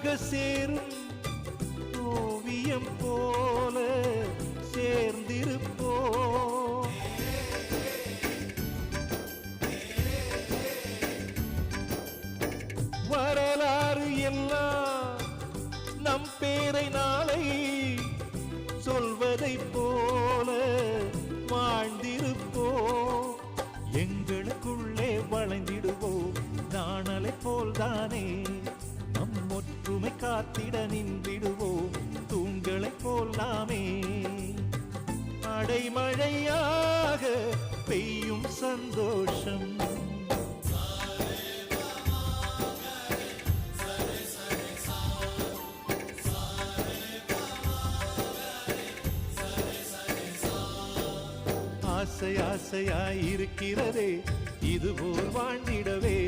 ஒன்றாக சேரும் ஓவியம் போல சேர்ந்திருப்போம். வரலாறு எல்லாம் நம் பேரை நாளை சொல்வதை போல வாழ்ந்திருப்போம். எங்களுக்குள்ளே வளைந்திடுவோம் நாணலை போல்தானே. நம் ஒற்றுமை காத்திட நின்றிடுவோம் தூண்களை போல் நாமே. அடைமழையாக பெய்யும் சந்தோஷம் ஆசை ஆசையாயிருக்கிறதே இதுபோல் வாழ்ந்திடவே.